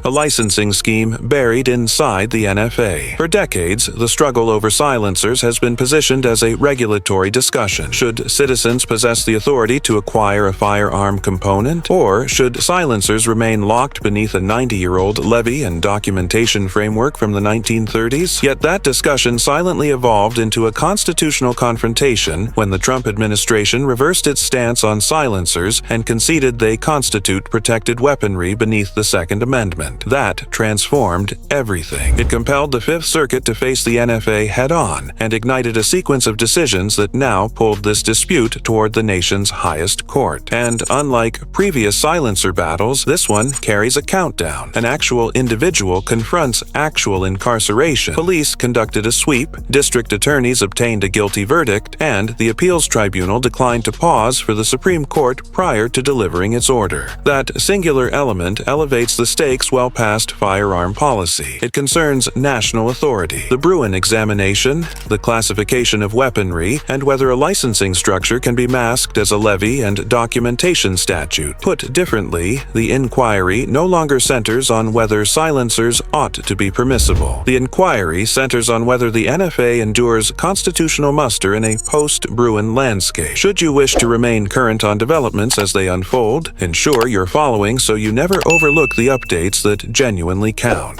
a licensing scheme buried inside the NFA. For decades, the struggle over silencers has been positioned as a regulatory discussion. Should citizens possess the authority to acquire a firearm component, or should silencers remain locked beneath a 90-year-old levy and documentation framework from the 1930s? Yet that discussion silently evolved into a constitutional confrontation when the Trump administration reversed its stance on silencers and conceded they constitute protected weaponry beneath the Second Amendment. That transformed everything. It compelled the Fifth Circuit to face the NFA head-on and ignited a sequence of decisions that now pulled this dispute toward the nation's highest court. And unlike previous silencer battles, this one carries a countdown. An actual individual confronts actual incarceration. Police conducted a sweep, district attorneys obtained a guilty verdict, and the appeals tribunal declined to pause for the Supreme Court prior to delivering its order. That singular element elevates the stakes well past firearm policy. It concerns national authority, the Bruin examination, the classification of weaponry, and whether a licensing structure can be masked as a levy and documentation statute. Put differently, the inquiry no longer centers on whether silencers ought to be permissible. The inquiry centers on whether the NFA endures constitutional muster in a post-Bruin landscape. Should you wish to remain current on developments as they unfold, ensure you're following so you never overlook the updates that genuinely count.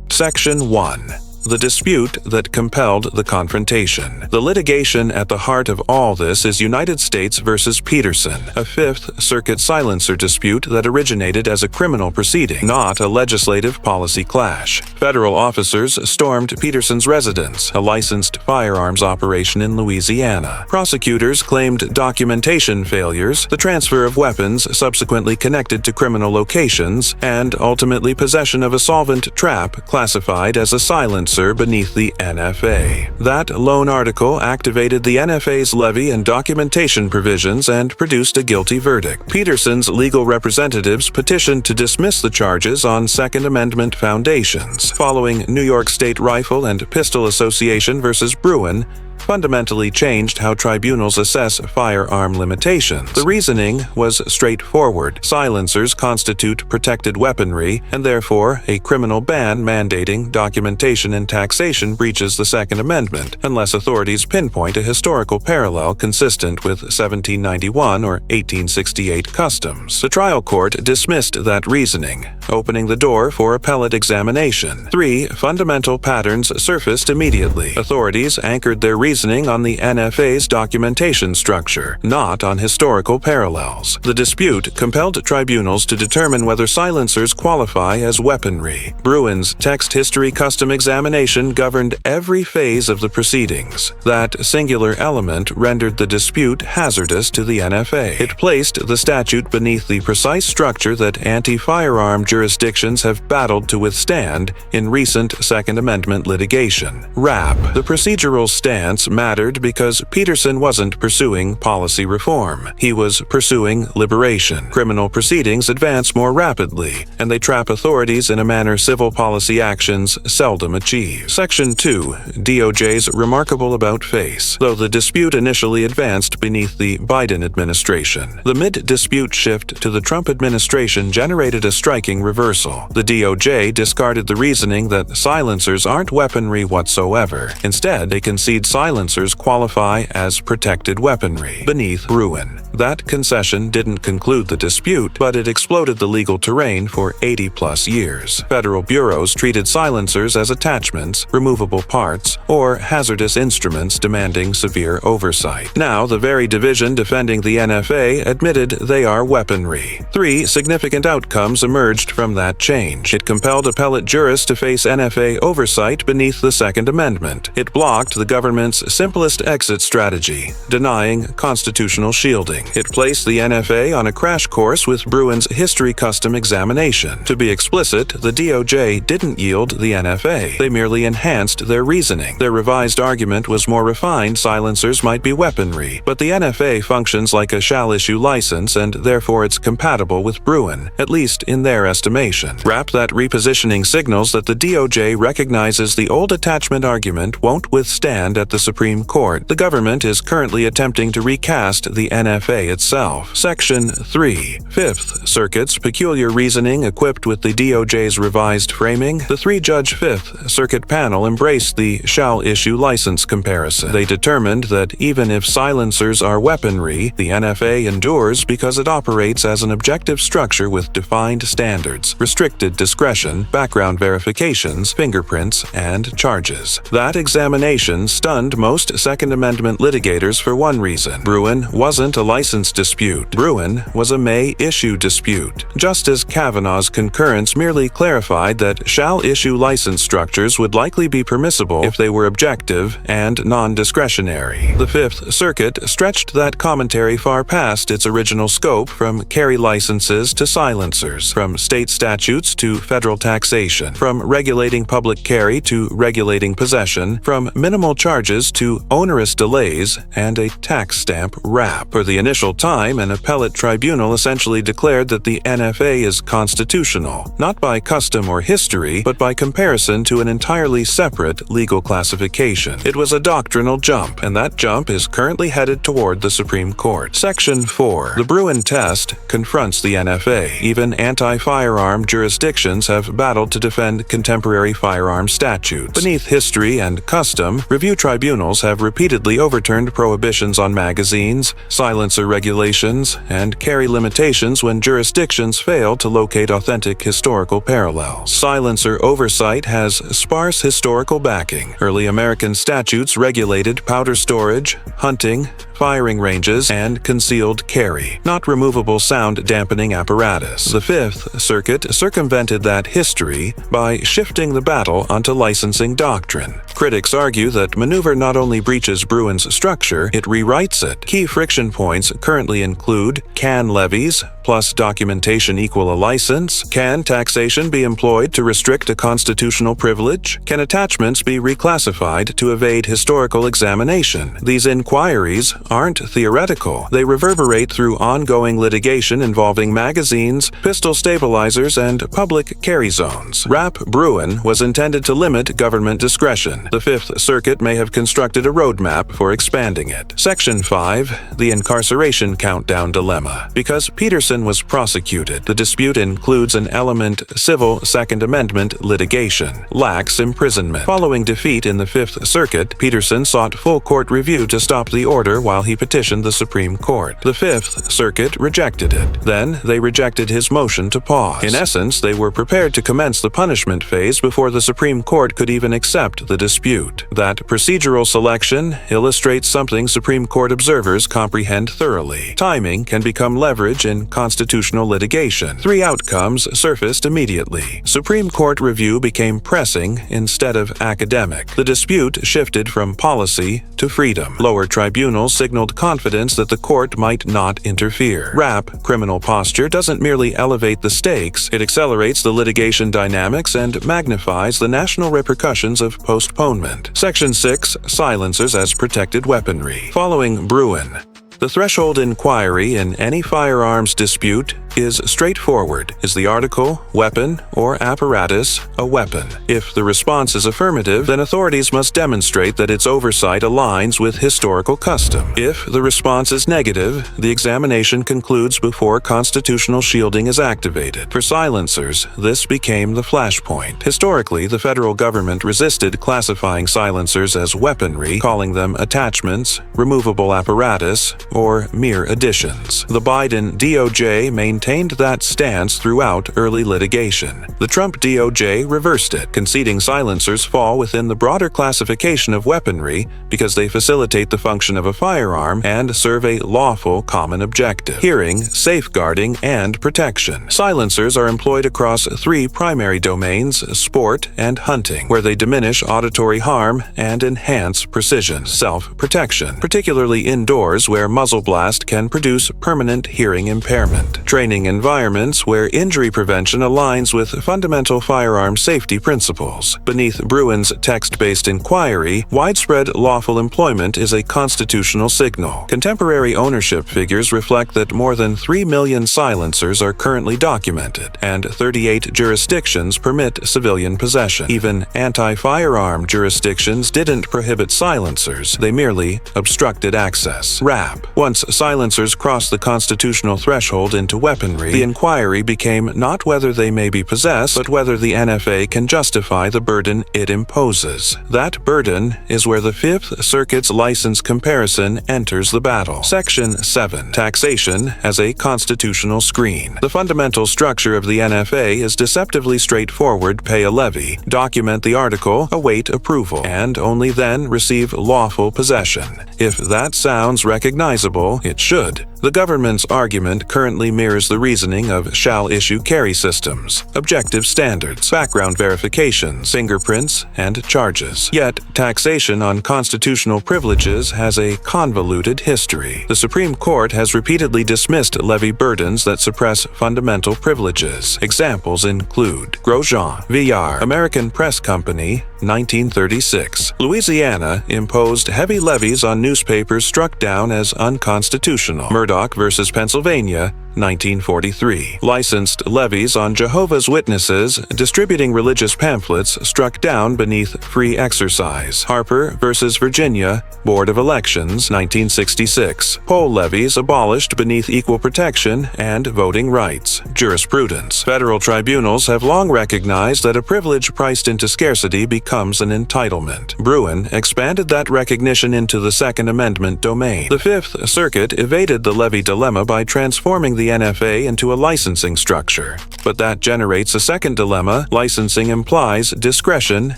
Section 1. The dispute that compelled the confrontation. The litigation at the heart of all this is United States versus Peterson, a Fifth Circuit silencer dispute that originated as a criminal proceeding, not a legislative policy clash. Federal officers stormed Peterson's residence, a licensed firearms operation in Louisiana. Prosecutors claimed documentation failures, the transfer of weapons subsequently connected to criminal locations, and ultimately possession of a solvent trap classified as a silencer beneath the NFA. That lone article activated the NFA's levy and documentation provisions and produced a guilty verdict. Peterson's legal representatives petitioned to dismiss the charges on Second Amendment foundations. Following New York State Rifle and Pistol Association versus Bruin, fundamentally changed how tribunals assess firearm limitations. The reasoning was straightforward. Silencers constitute protected weaponry, and therefore a criminal ban mandating documentation and taxation breaches the Second Amendment, unless authorities pinpoint a historical parallel consistent with 1791 or 1868 customs. The trial court dismissed that reasoning, opening the door for appellate examination. 3 fundamental patterns surfaced immediately. Authorities anchored their reasoning on the NFA's documentation structure, not on historical parallels. The dispute compelled tribunals to determine whether silencers qualify as weaponry. Bruin's text history custom examination governed every phase of the proceedings. That singular element rendered the dispute hazardous to the NFA. It placed the statute beneath the precise structure that anti-firearm jurisdictions have battled to withstand in recent Second Amendment litigation. RAP. The procedural stance mattered because Peterson wasn't pursuing policy reform. He was pursuing liberation. Criminal proceedings advance more rapidly, and they trap authorities in a manner civil policy actions seldom achieve. Section 2. DOJ's remarkable about-face. Though the dispute initially advanced beneath the Biden administration, the mid-dispute shift to the Trump administration generated a striking reversal. The DOJ discarded the reasoning that silencers aren't weaponry whatsoever. Instead, they concede silencers qualify as protected weaponry beneath Bruin. That concession didn't conclude the dispute, but it exploded the legal terrain for 80-plus years. Federal bureaus treated silencers as attachments, removable parts, or hazardous instruments demanding severe oversight. Now, the very division defending the NFA admitted they are weaponry. 3 significant outcomes emerged from that change. It compelled appellate jurists to face NFA oversight beneath the Second Amendment. It blocked the government's simplest exit strategy, denying constitutional shielding. It placed the NFA on a crash course with Bruin's history custom examination. To be explicit, the DOJ didn't yield the NFA. They merely enhanced their reasoning. Their revised argument was more refined. Silencers might be weaponry, but the NFA functions like a shall-issue license, and therefore it's compatible with Bruin, at least in their estimation. Wrap that repositioning signals that the DOJ recognizes the old attachment argument won't withstand at the Supreme Court. The government is currently attempting to recast the NFA itself. Section 3. Fifth Circuit's peculiar reasoning equipped with the DOJ's revised framing. The three-judge Fifth Circuit panel embraced the shall-issue license comparison. They determined that even if silencers are weaponry, the NFA endures because it operates as an objective structure with defined standards, restricted discretion, background verifications, fingerprints, and charges. That examination stunned most Second Amendment litigators for one reason. Bruin wasn't a license dispute. Bruin was a may-issue dispute. Justice Kavanaugh's concurrence merely clarified that shall-issue license structures would likely be permissible if they were objective and non-discretionary. The Fifth Circuit stretched that commentary far past its original scope, from carry licenses to silencers, from state statutes to federal taxation, from regulating public carry to regulating possession, from minimal charges to onerous delays and a tax stamp wrap. For the initial time, an appellate tribunal essentially declared that the NFA is constitutional, not by custom or history, but by comparison to an entirely separate legal classification. It was a doctrinal jump, and that jump is currently headed toward the Supreme Court. Section 4. The Bruin test confronts the NFA. Even anti-firearm jurisdictions have battled to defend contemporary firearm statutes. Beneath history and custom, review tribunals have repeatedly overturned prohibitions on magazines, silencer regulations, and carry limitations when jurisdictions fail to locate authentic historical parallels. Silencer oversight has sparse historical backing. Early American statutes regulated powder storage, hunting, firing ranges, and concealed carry, not removable sound dampening apparatus. The Fifth Circuit circumvented that history by shifting the battle onto licensing doctrine. Critics argue that maneuver not only breaches Bruin's structure, it rewrites it. Key friction points currently include: can levies plus documentation equal a license? Can taxation be employed to restrict a constitutional privilege? Can attachments be reclassified to evade historical examination? These inquiries aren't theoretical. They reverberate through ongoing litigation involving magazines, pistol stabilizers, and public carry zones. Rap Bruin was intended to limit government discretion. The Fifth Circuit may have constructed a roadmap for expanding it. Section 5. The Incarceration Countdown Dilemma. Because Peterson was prosecuted, the dispute includes an element civil Second Amendment litigation: lax imprisonment. Following defeat in the Fifth Circuit, Peterson sought full court review to stop the order while he petitioned the Supreme Court. The Fifth Circuit rejected it. Then they rejected his motion to pause. In essence, they were prepared to commence the punishment phase before the Supreme Court could even accept the dispute. That procedural selection illustrates something Supreme Court observers comprehend thoroughly. Timing can become leverage in constitutional litigation. Three outcomes surfaced immediately. Supreme Court review became pressing instead of academic. The dispute shifted from policy to freedom. Lower tribunals signaled confidence that the court might not interfere. Rap criminal posture doesn't merely elevate the stakes, it accelerates the litigation dynamics and magnifies the national repercussions of postponement. Section 6. Silencers as protected weaponry. Following Bruin, the threshold inquiry in any firearms dispute is straightforward. Is the article, weapon, or apparatus a weapon? If the response is affirmative, then authorities must demonstrate that its oversight aligns with historical custom. If the response is negative, the examination concludes before constitutional shielding is activated. For silencers, this became the flashpoint. Historically, the federal government resisted classifying silencers as weaponry, calling them attachments, removable apparatus, or mere additions. The Biden DOJ maintained maintained that stance throughout early litigation. The Trump DOJ reversed it, conceding silencers fall within the broader classification of weaponry because they facilitate the function of a firearm and serve a lawful common objective: hearing, safeguarding, and protection. Silencers are employed across three primary domains: sport and hunting, where they diminish auditory harm and enhance precision. Self-protection, particularly indoors where muzzle blast can produce permanent hearing impairment. Training environments where injury prevention aligns with fundamental firearm safety principles. Beneath Bruin's text-based inquiry, widespread lawful employment is a constitutional signal. Contemporary ownership figures reflect that more than 3 million silencers are currently documented, and 38 jurisdictions permit civilian possession. Even anti-firearm jurisdictions didn't prohibit silencers, they merely obstructed access. Wrap. Once silencers cross the constitutional threshold into weaponry, the inquiry became not whether they may be possessed, but whether the NFA can justify the burden it imposes. That burden is where the Fifth Circuit's license comparison enters the battle. Section 7. Taxation as a constitutional screen. The fundamental structure of the NFA is deceptively straightforward: pay a levy, document the article, await approval, and only then receive lawful possession. If that sounds recognizable, it should. The government's argument currently mirrors the reasoning of shall-issue carry systems, objective standards, background verifications, fingerprints, and charges. Yet, taxation on constitutional privileges has a convoluted history. The Supreme Court has repeatedly dismissed levy burdens that suppress fundamental privileges. Examples include Grosjean, VR, American Press Company, 1936. Louisiana imposed heavy levies on newspapers struck down as unconstitutional. Murdoch versus Pennsylvania, 1943. Licensed levies on Jehovah's Witnesses distributing religious pamphlets struck down beneath free exercise. Harper versus Virginia, Board of Elections, 1966. Poll levies abolished beneath equal protection and voting rights. Jurisprudence. Federal tribunals have long recognized that a privilege priced into scarcity becomes an entitlement. Bruin expanded that recognition into the Second Amendment domain. The Fifth Circuit evaded the levy dilemma by transforming the NFA into a licensing structure. But that generates a second dilemma: licensing implies discretion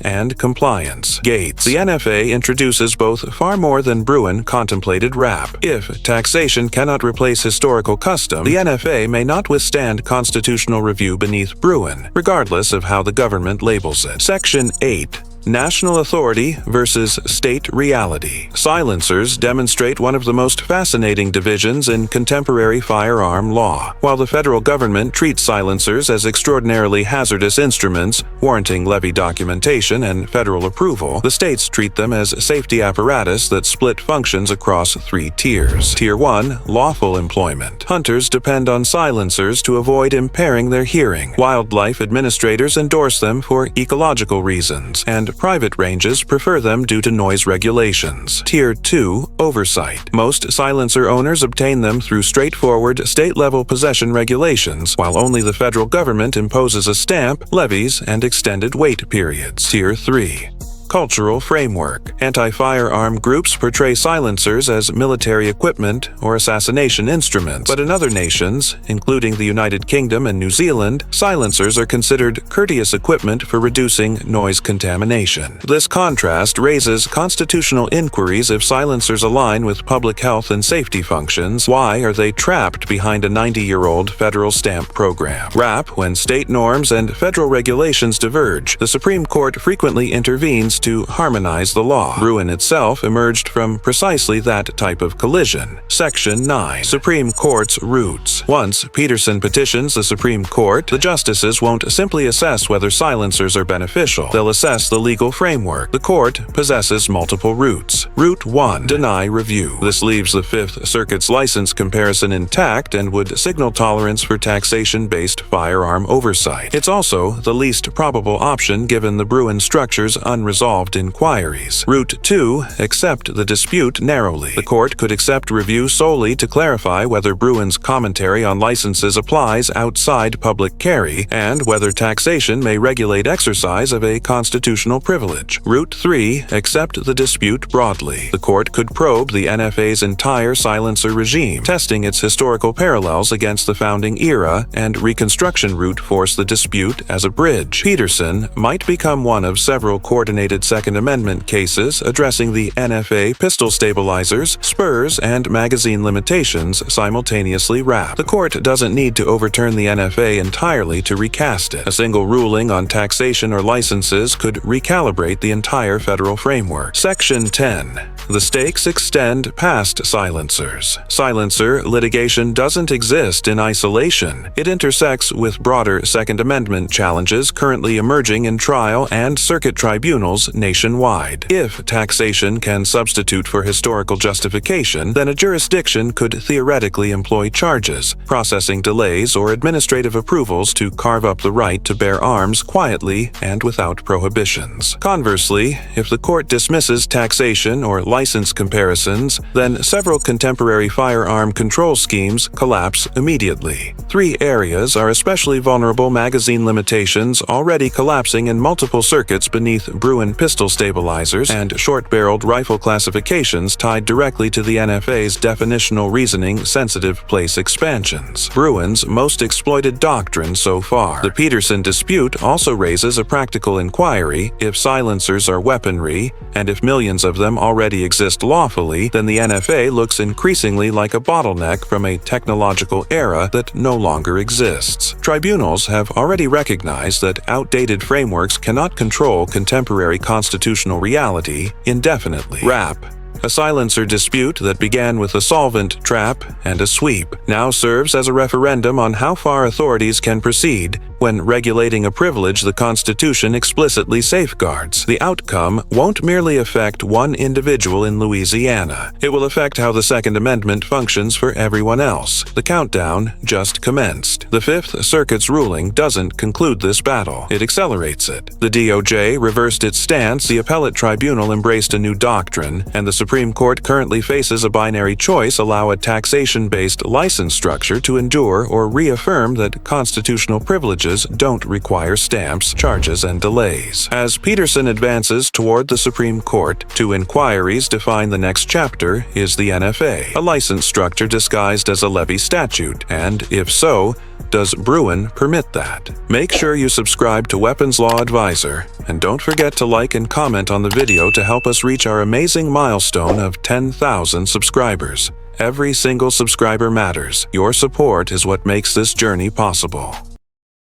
and compliance. Gates. The NFA introduces both far more than Bruin contemplated. Wrap. If taxation cannot replace historical custom, the NFA may not withstand constitutional review beneath Bruin, regardless of how the government labels it. Section 8. National authority versus state reality. Silencers demonstrate one of the most fascinating divisions in contemporary firearm law. While the federal government treats silencers as extraordinarily hazardous instruments, warranting levy documentation and federal approval, the states treat them as safety apparatus that split functions across three tiers. Tier 1. Lawful employment. Hunters depend on silencers to avoid impairing their hearing. Wildlife administrators endorse them for ecological reasons, and private ranges prefer them due to noise regulations. Tier 2. Oversight. Most silencer owners obtain them through straightforward state-level possession regulations, while only the federal government imposes a stamp, levies, and extended wait periods. Tier 3. Cultural framework. Anti-firearm groups portray silencers as military equipment or assassination instruments, but in other nations, including the United Kingdom and New Zealand, silencers are considered courteous equipment for reducing noise contamination. This contrast raises constitutional inquiries. If silencers align with public health and safety functions, why are they trapped behind a 90-year-old federal stamp program? Wrap. When state norms and federal regulations diverge, the Supreme Court frequently intervenes to harmonize the law. Bruin itself emerged from precisely that type of collision. Section 9. Supreme Court's roots. Once Peterson petitions the Supreme Court, the justices won't simply assess whether silencers are beneficial. They'll assess the legal framework. The court possesses multiple roots. Route 1. Deny review. This leaves the Fifth Circuit's license comparison intact and would signal tolerance for taxation-based firearm oversight. It's also the least probable option given the Bruin structure's unresolved resolved inquiries. Route 2. Accept the dispute narrowly. The court could accept review solely to clarify whether Bruin's commentary on licenses applies outside public carry and whether taxation may regulate exercise of a constitutional privilege. Route 3. Accept the dispute broadly. The court could probe the NFA's entire silencer regime, testing its historical parallels against the founding era, and Reconstruction route force the dispute as a bridge. Peterson might become one of several coordinated Second Amendment cases addressing the NFA pistol stabilizers, spurs, and magazine limitations simultaneously wrapped. The court doesn't need to overturn the NFA entirely to recast it. A single ruling on taxation or licenses could recalibrate the entire federal framework. Section 10. The stakes extend past silencers. Silencer litigation doesn't exist in isolation. It intersects with broader Second Amendment challenges currently emerging in trial and circuit tribunals nationwide. If taxation can substitute for historical justification, then a jurisdiction could theoretically employ charges, processing delays, or administrative approvals to carve up the right to bear arms quietly and without prohibitions. Conversely, if the court dismisses taxation or license comparisons, then several contemporary firearm control schemes collapse immediately. Three areas are especially vulnerable: magazine limitations already collapsing in multiple circuits beneath Bruin pistol stabilizers, and short-barreled rifle classifications tied directly to the NFA's definitional reasoning sensitive place expansions. Bruin's most exploited doctrine so far. The Peterson dispute also raises a practical inquiry: if silencers are weaponry, and if millions of them already exist lawfully, then the NFA looks increasingly like a bottleneck from a technological era that no longer exists. Tribunals have already recognized that outdated frameworks cannot control contemporary constitutional reality indefinitely. Wrap. A silencer dispute that began with a solvent trap and a sweep now serves as a referendum on how far authorities can proceed when regulating a privilege the Constitution explicitly safeguards. The outcome won't merely affect one individual in Louisiana. It will affect how the Second Amendment functions for everyone else. The countdown just commenced. The Fifth Circuit's ruling doesn't conclude this battle. It accelerates it. The DOJ reversed its stance, the appellate tribunal embraced a new doctrine, and the Supreme Court currently faces a binary choice: allow a taxation-based license structure to endure or reaffirm that constitutional privileges don't require stamps, charges, and delays. As Peterson advances toward the Supreme Court, two inquiries define the next chapter: is the NFA a license structure disguised as a levy statute? And if so, does Bruin permit that? Make sure you subscribe to Weapons Law Advisor, and don't forget to like and comment on the video to help us reach our amazing milestone of 10,000 subscribers. Every single subscriber matters. Your support is what makes this journey possible.